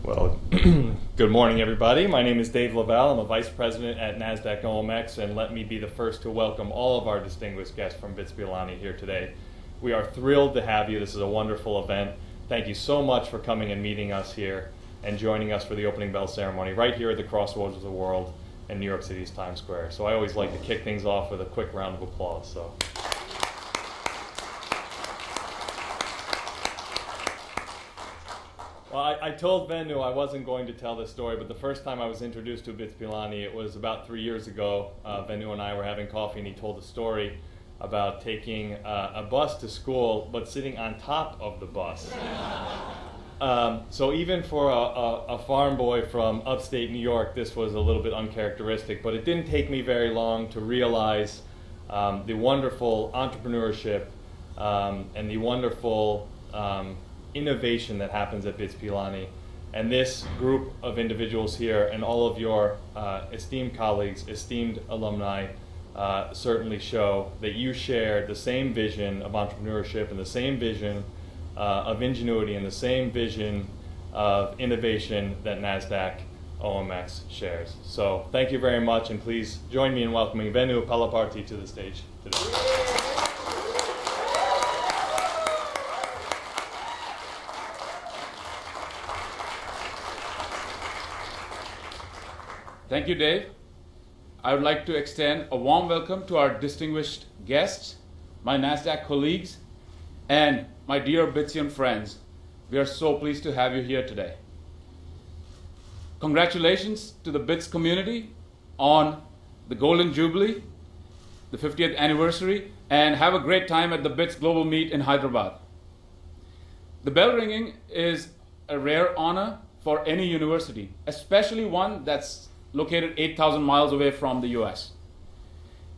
Well, good morning, everybody. My name is Dave Lavelle. I'm a vice president at NASDAQ OMX, and let me be the first to welcome all of our distinguished guests from BITS Alumni here today. We are thrilled to have you. This is a wonderful event. Thank you so much for coming and meeting us here and joining us for the opening bell ceremony right here at the crossroads of the world in New York City's Times Square. So I always like to kick things off with a quick round of applause. So. Well, I told Venu I wasn't going to tell this story, but the first time I was introduced to BITS Alumni, it was about 3 years ago. Venu and I were having coffee, and he told a story about taking a bus to school, but sitting on top of the bus. So even for a farm boy from upstate New York, this was a little bit uncharacteristic, but it didn't take me very long to realize the wonderful entrepreneurship and the wonderful innovation that happens at BITS Alumni. And this group of individuals here and all of your esteemed colleagues, esteemed alumni, certainly show that you share the same vision of entrepreneurship and the same vision of ingenuity and the same vision of innovation that NASDAQ OMX shares. So thank you very much, and please join me in welcoming Venu Palaparti to the stage today. Thank you, Dave. I would like to extend a warm welcome to our distinguished guests, my NASDAQ colleagues, and my dear BITSian friends. We are so pleased to have you here today. Congratulations to the BITS community on the Golden Jubilee, the 50th anniversary, and have a great time at the BITS Global Meet in Hyderabad. The bell ringing is a rare honor for any university, especially one that's located 8,000 miles away from the US.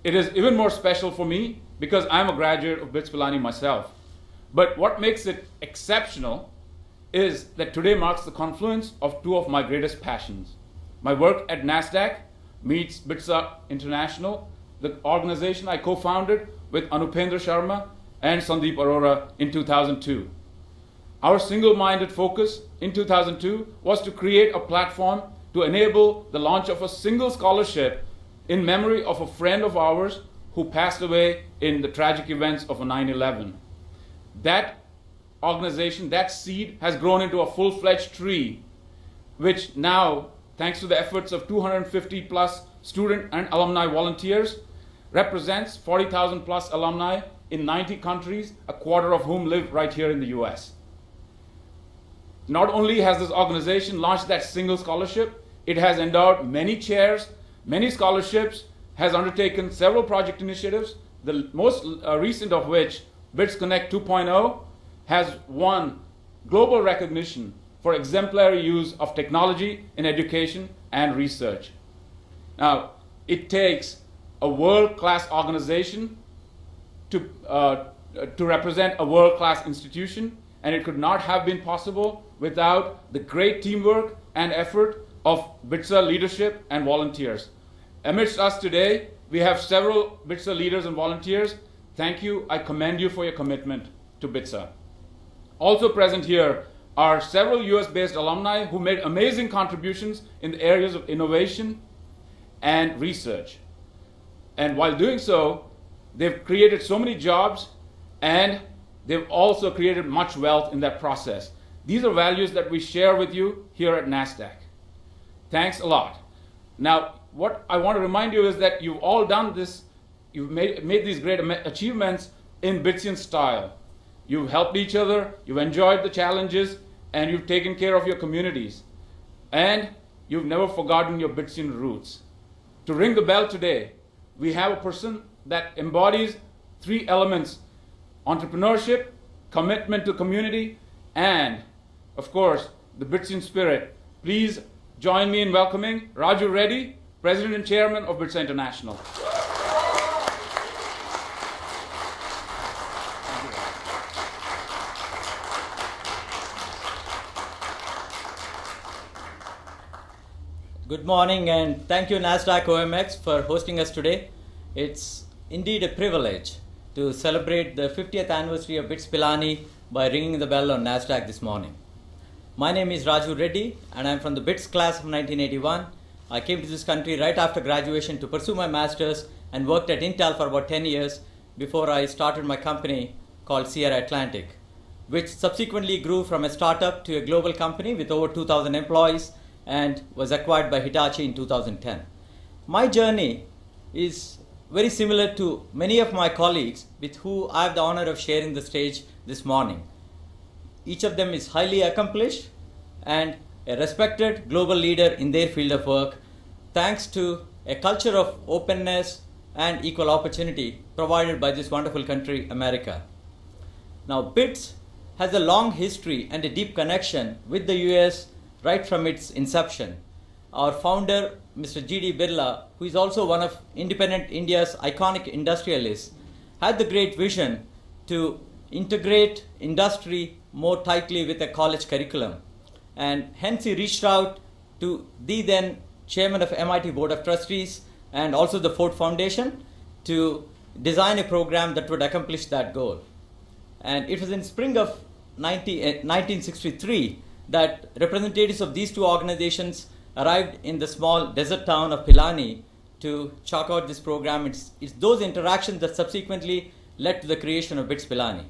It is even more special for me because I'm a graduate of BITS Alumni myself. But what makes it exceptional is that today marks the confluence of two of my greatest passions. My work at NASDAQ meets BITSAA International, the organization I co-founded with Anupendra Sharma and Sandeep Arora in 2002. Our single-minded focus in 2002 was to create a platform to enable the launch of a single scholarship in memory of a friend of ours who passed away in the tragic events of 9/11. That organization, that seed, has grown into a full-fledged tree, which now, thanks to the efforts of 250 plus student and alumni volunteers, represents 40,000 plus alumni in 90 countries, a quarter of whom live right here in the US. Not only has this organization launched that single scholarship, it has endowed many chairs, many scholarships, has undertaken several project initiatives, the most recent of which, BITS Connect 2.0, has won global recognition for exemplary use of technology in education and research. Now, it takes a world-class organization to represent a world-class institution, and it could not have been possible without the great teamwork and effort of BITSAA leadership and volunteers. Amidst us today, we have several BITSAA leaders and volunteers. Thank you. I commend you for your commitment to BITSAA. Also present here are several US-based alumni who made amazing contributions in the areas of innovation and research. And while doing so, they've created so many jobs, and they've also created much wealth in that process. These are values that we share with you here at NASDAQ. Thanks a lot. Now, what I want to remind you is that you've all done this, you've made these great achievements in BITSian style. You've helped each other, you've enjoyed the challenges, and you've taken care of your communities. And you've never forgotten your BITSian roots. To ring the bell today, we have a person that embodies three elements: entrepreneurship, commitment to community, and, of course, the BITSian spirit. Please join me in welcoming Raju Reddy, President and Chairman of BITSAA International. Good morning, and thank you NASDAQ OMX for hosting us today. It's indeed a privilege to celebrate the 50th anniversary of BITS Alumni by ringing the bell on NASDAQ this morning. My name is Raju Reddy, and I'm from the BITS class of 1981. I came to this country right after graduation to pursue my master's and worked at Intel for about 10 years before I started my company called Sierra Atlantic, which subsequently grew from a startup to a global company with over 2,000 employees and was acquired by Hitachi in 2010. My journey is very similar to many of my colleagues with who I have the honor of sharing the stage this morning. Each of them is highly accomplished and a respected global leader in their field of work, thanks to a culture of openness and equal opportunity provided by this wonderful country, America. Now, BITS has a long history and a deep connection with the US right from its inception. Our founder, Mr. G.D. Birla, who is also one of independent India's iconic industrialists, had the great vision to integrate industry more tightly with a college curriculum. And hence he reached out to the then chairman of MIT Board of Trustees and also the Ford Foundation to design a program that would accomplish that goal. And it was in spring of 1963 that representatives of these two organizations arrived in the small desert town of Pilani to chalk out this program. It's those interactions that subsequently led to the creation of BITS Pilani.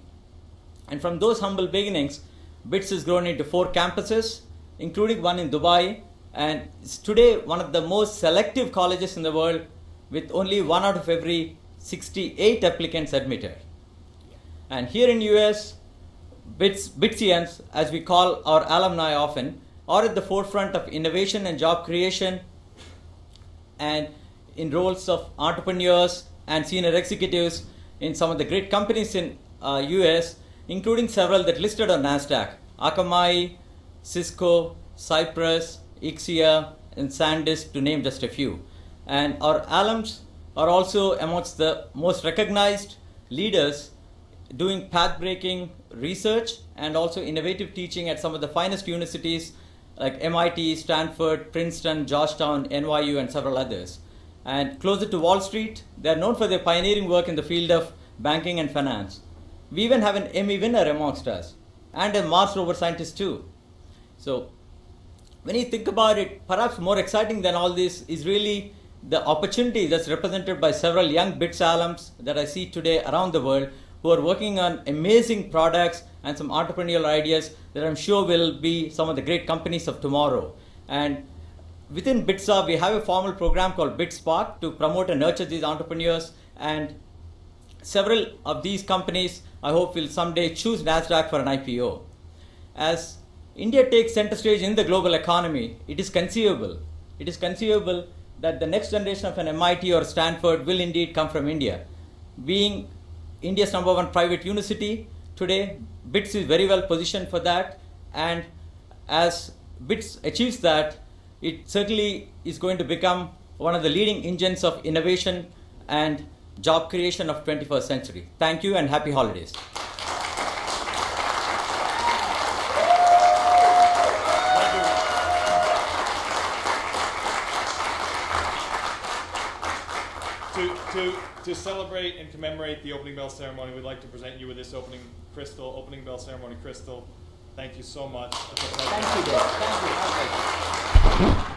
And from those humble beginnings, BITS has grown into 4 campuses, including one in Dubai, and is today one of the most selective colleges in the world with only 1 out of every 68 applicants admitted. And here in US, BITSians, as we call our alumni often, are at the forefront of innovation and job creation and in roles of entrepreneurs and senior executives in some of the great companies in US, including several that listed on NASDAQ, Akamai, Cisco, Cypress, Ixia, and SanDisk, to name just a few. And our alums are also amongst the most recognized leaders doing path-breaking research and also innovative teaching at some of the finest universities like MIT, Stanford, Princeton, Georgetown, NYU, and several others. And closer to Wall Street, they are known for their pioneering work in the field of banking and finance. We even have an Emmy winner amongst us and a Mars rover scientist too. So when you think about it, perhaps more exciting than all this is really the opportunity that's represented by several young BITS alums that I see today around the world who are working on amazing products and some entrepreneurial ideas that I'm sure will be some of the great companies of tomorrow. And within BITSAA, we have a formal program called BITS Spark to promote and nurture these entrepreneurs, and several of these companies I hope will someday choose NASDAQ for an IPO. As India takes center stage in the global economy, it is conceivable that the next generation of an MIT or Stanford will indeed come from India. Being India's #1 private university today, BITS is very well positioned for that, and as BITS achieves that, it certainly is going to become one of the leading engines of innovation and job creation of 21st century. Thank you and happy holidays. To celebrate and commemorate the opening bell ceremony, we'd like to present you with this opening bell ceremony crystal. Thank you so much. Thank you, Dave. Thank you.